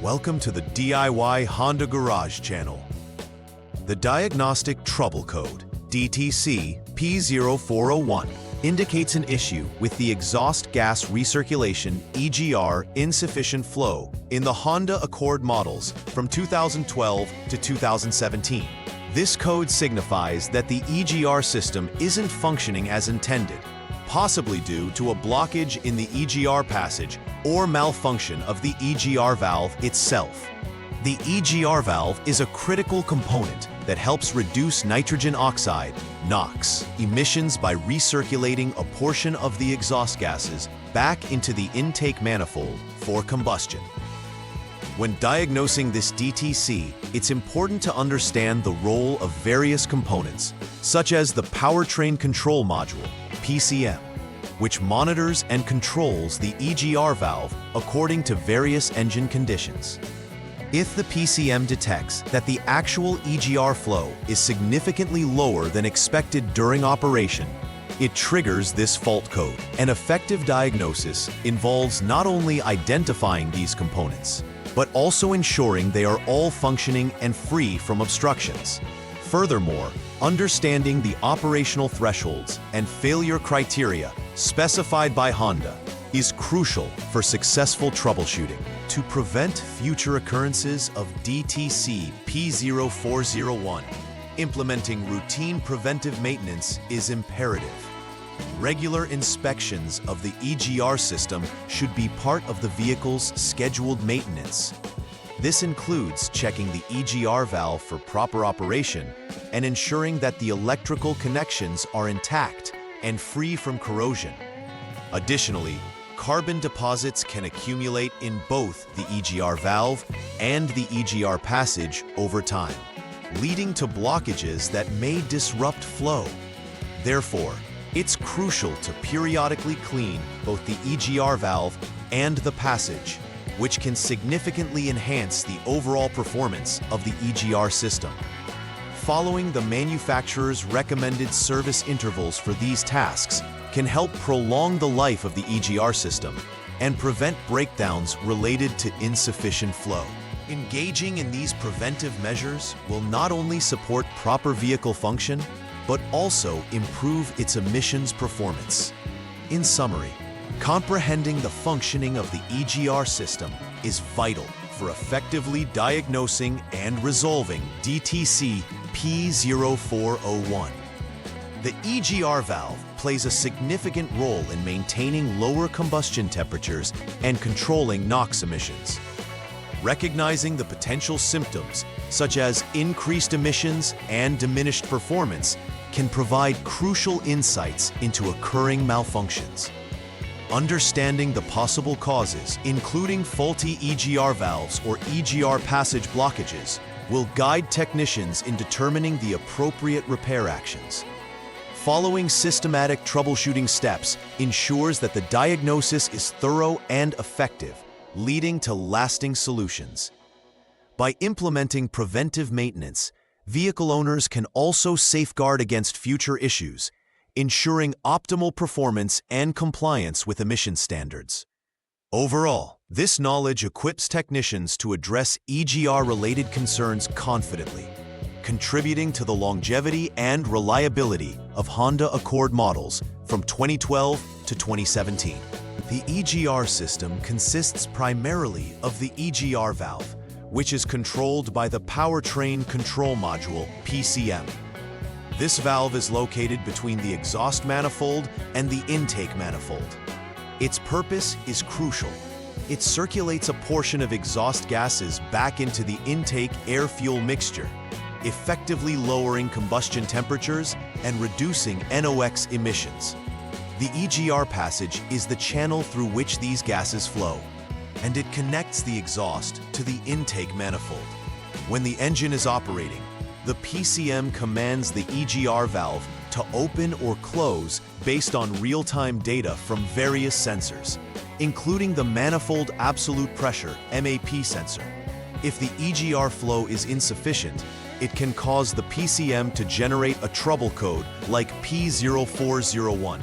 Welcome to the DIY Honda Garage channel. The Diagnostic Trouble Code, DTC P0401, indicates an issue with the Exhaust Gas Recirculation EGR insufficient flow in the Honda Accord models from 2012 to 2017. This code signifies that the EGR system isn't functioning as intended, possibly due to a blockage in the EGR passage or malfunction of the EGR valve itself. The EGR valve is a critical component that helps reduce nitrogen oxide, NOx, emissions by recirculating a portion of the exhaust gases back into the intake manifold for combustion. When diagnosing this DTC, it's important to understand the role of various components, such as the Powertrain Control Module, PCM, which monitors and controls the EGR valve according to various engine conditions. If the PCM detects that the actual EGR flow is significantly lower than expected during operation, it triggers this fault code. An effective diagnosis involves not only identifying these components, but also ensuring they are all functioning and free from obstructions. Furthermore, understanding the operational thresholds and failure criteria specified by Honda is crucial for successful troubleshooting. To prevent future occurrences of DTC P0401, implementing routine preventive maintenance is imperative. Regular inspections of the EGR system should be part of the vehicle's scheduled maintenance. This includes checking the EGR valve for proper operation and ensuring that the electrical connections are intact and free from corrosion. Additionally, carbon deposits can accumulate in both the EGR valve and the EGR passage over time, leading to blockages that may disrupt flow. Therefore, it's crucial to periodically clean both the EGR valve and the passage, which can significantly enhance the overall performance of the EGR system. Following the manufacturer's recommended service intervals for these tasks can help prolong the life of the EGR system and prevent breakdowns related to insufficient flow. Engaging in these preventive measures will not only support proper vehicle function, but also improve its emissions performance. In summary, comprehending the functioning of the EGR system is vital for effectively diagnosing and resolving DTC P0401. The EGR valve plays a significant role in maintaining lower combustion temperatures and controlling NOx emissions. Recognizing the potential symptoms, such as increased emissions and diminished performance, can provide crucial insights into occurring malfunctions. Understanding the possible causes, including faulty EGR valves or EGR passage blockages, will guide technicians in determining the appropriate repair actions. Following systematic troubleshooting steps ensures that the diagnosis is thorough and effective, leading to lasting solutions. By implementing preventive maintenance, vehicle owners can also safeguard against future issues, ensuring optimal performance and compliance with emission standards. Overall, this knowledge equips technicians to address EGR-related concerns confidently, contributing to the longevity and reliability of Honda Accord models from 2012 to 2017. The EGR system consists primarily of the EGR valve, which is controlled by the Powertrain Control Module, PCM. This valve is located between the exhaust manifold and the intake manifold. Its purpose is crucial. It circulates a portion of exhaust gases back into the intake air-fuel mixture, effectively lowering combustion temperatures and reducing NOx emissions. The EGR passage is the channel through which these gases flow, and it connects the exhaust to the intake manifold. When the engine is operating, the PCM commands the EGR valve to open or close based on real-time data from various sensors, including the Manifold Absolute Pressure (MAP) sensor. If the EGR flow is insufficient, it can cause the PCM to generate a trouble code like P0401,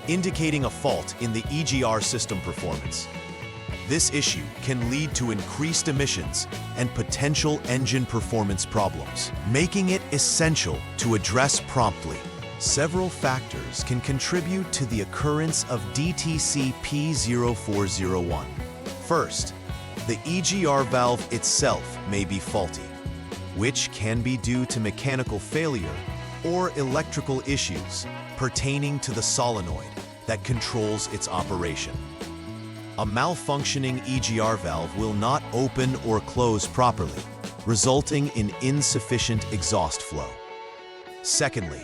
indicating a fault in the EGR system performance. This issue can lead to increased emissions and potential engine performance problems, making it essential to address promptly. Several factors can contribute to the occurrence of DTC P0401. First, the EGR valve itself may be faulty, which can be due to mechanical failure or electrical issues pertaining to the solenoid that controls its operation. A malfunctioning EGR valve will not open or close properly, resulting in insufficient exhaust flow. Secondly,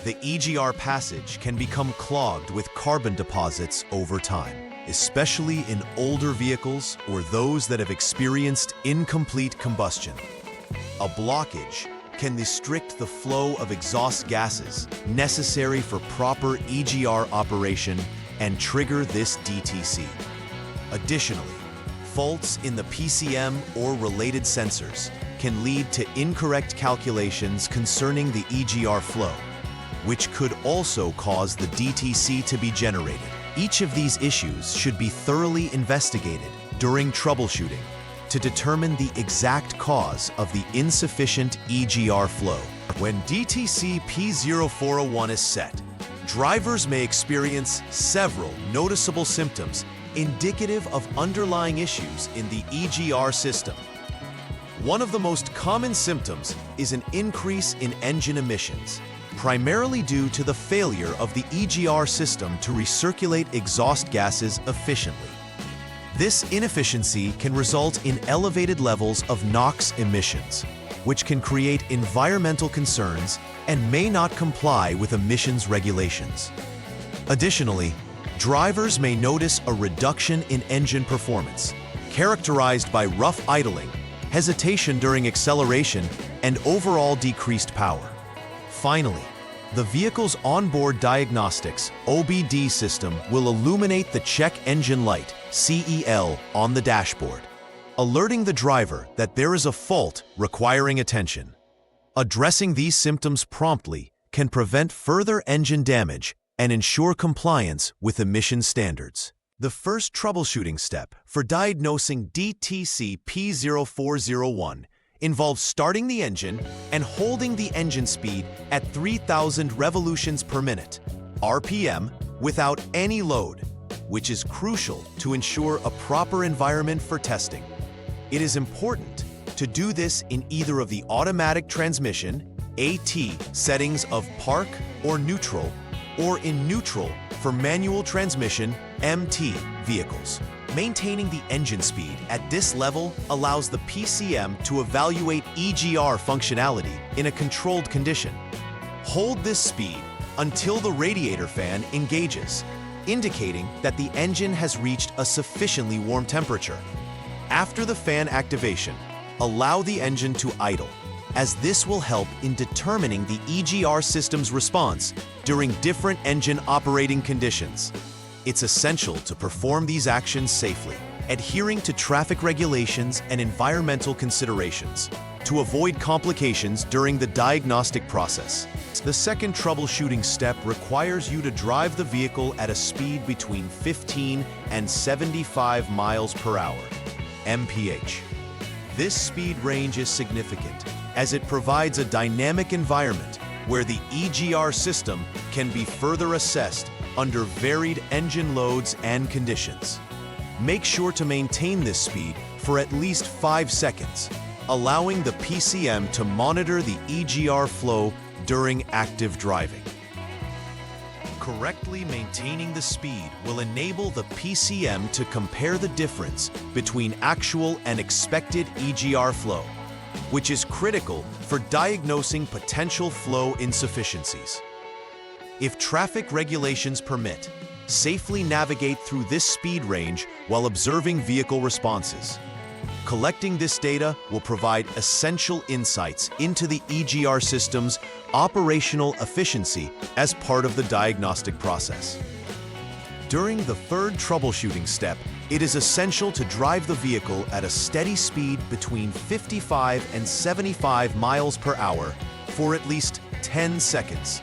the EGR passage can become clogged with carbon deposits over time, especially in older vehicles or those that have experienced incomplete combustion. A blockage can restrict the flow of exhaust gases necessary for proper EGR operation and trigger this DTC. Additionally, faults in the PCM or related sensors can lead to incorrect calculations concerning the EGR flow, which could also cause the DTC to be generated. Each of these issues should be thoroughly investigated during troubleshooting to determine the exact cause of the insufficient EGR flow. When DTC P0401 is set, drivers may experience several noticeable symptoms indicative of underlying issues in the EGR system. One of the most common symptoms is an increase in engine emissions, primarily due to the failure of the EGR system to recirculate exhaust gases efficiently. This inefficiency can result in elevated levels of NOx emissions, which can create environmental concerns and may not comply with emissions regulations. Additionally, drivers may notice a reduction in engine performance, characterized by rough idling, hesitation during acceleration, and overall decreased power. Finally, the vehicle's onboard diagnostics (OBD) system will illuminate the check engine light (CEL) on the dashboard, alerting the driver that there is a fault requiring attention. Addressing these symptoms promptly can prevent further engine damage and ensure compliance with emission standards. The first troubleshooting step for diagnosing DTC P0401 involves starting the engine and holding the engine speed at 3,000 revolutions per minute, RPM, without any load, which is crucial to ensure a proper environment for testing. It is important to do this in either of the automatic transmission AT settings of park or neutral, or in neutral for manual transmission MT vehicles. Maintaining the engine speed at this level allows the PCM to evaluate EGR functionality in a controlled condition. Hold this speed until the radiator fan engages, indicating that the engine has reached a sufficiently warm temperature. After the fan activation, allow the engine to idle, as this will help in determining the EGR system's response during different engine operating conditions. It's essential to perform these actions safely, adhering to traffic regulations and environmental considerations to avoid complications during the diagnostic process. The second troubleshooting step requires you to drive the vehicle at a speed between 15 and 75 miles per hour, mph. This speed range is significant as it provides a dynamic environment where the EGR system can be further assessed under varied engine loads and conditions. Make sure to maintain this speed for at least 5 seconds, allowing the PCM to monitor the EGR flow during active driving. Correctly maintaining the speed will enable the PCM to compare the difference between actual and expected EGR flow, which is critical for diagnosing potential flow insufficiencies. If traffic regulations permit, safely navigate through this speed range while observing vehicle responses. Collecting this data will provide essential insights into the EGR system's operational efficiency as part of the diagnostic process. During the third troubleshooting step, it is essential to drive the vehicle at a steady speed between 55 and 75 miles per hour for at least 10 seconds.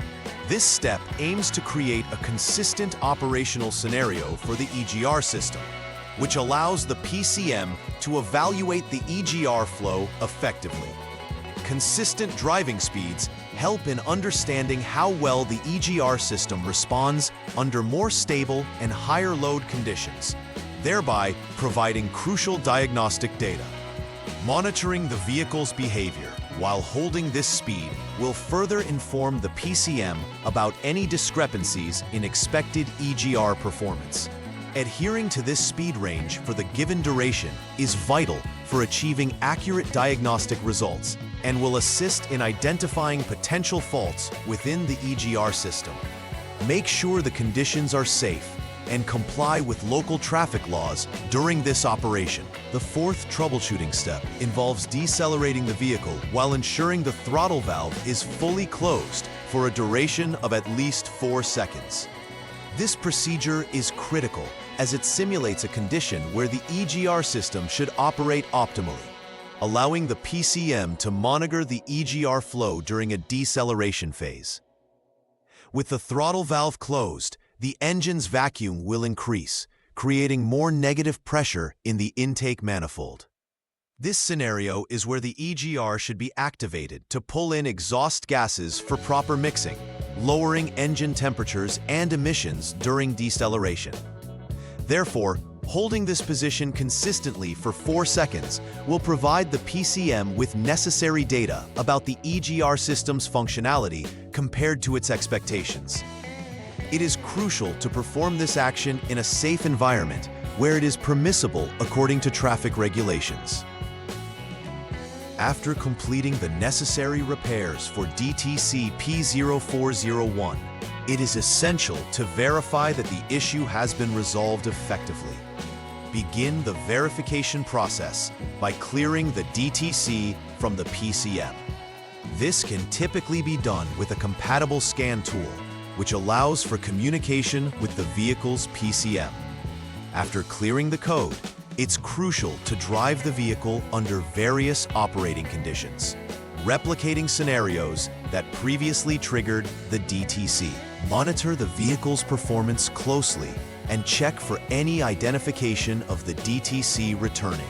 This step aims to create a consistent operational scenario for the EGR system, which allows the PCM to evaluate the EGR flow effectively. Consistent driving speeds help in understanding how well the EGR system responds under more stable and higher load conditions, thereby providing crucial diagnostic data. Monitoring the vehicle's behavior while holding this speed will further inform the PCM about any discrepancies in expected EGR performance. Adhering to this speed range for the given duration is vital for achieving accurate diagnostic results and will assist in identifying potential faults within the EGR system. Make sure the conditions are safe and comply with local traffic laws during this operation. The fourth troubleshooting step involves decelerating the vehicle while ensuring the throttle valve is fully closed for a duration of at least 4 seconds. This procedure is critical as it simulates a condition where the EGR system should operate optimally, allowing the PCM to monitor the EGR flow during a deceleration phase. With the throttle valve closed, the engine's vacuum will increase, creating more negative pressure in the intake manifold. This scenario is where the EGR should be activated to pull in exhaust gases for proper mixing, lowering engine temperatures and emissions during deceleration. Therefore, holding this position consistently for 4 seconds will provide the PCM with necessary data about the EGR system's functionality compared to its expectations. It is crucial to perform this action in a safe environment where it is permissible according to traffic regulations. After completing the necessary repairs for DTC P0401, it is essential to verify that the issue has been resolved effectively. Begin the verification process by clearing the DTC from the PCM. This can typically be done with a compatible scan tool, which allows for communication with the vehicle's PCM. After clearing the code, it's crucial to drive the vehicle under various operating conditions, replicating scenarios that previously triggered the DTC. Monitor the vehicle's performance closely and check for any identification of the DTC returning.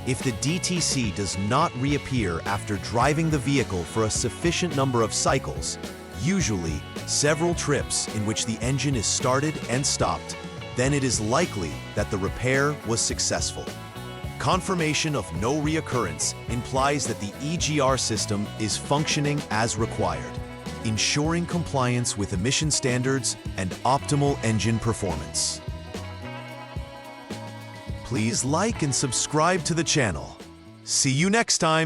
If the DTC does not reappear after driving the vehicle for a sufficient number of cycles, usually several trips in which the engine is started and stopped, then it is likely that the repair was successful. Confirmation of no reoccurrence implies that the EGR system is functioning as required, ensuring compliance with emission standards and optimal engine performance. Please like and subscribe to the channel. See you next time.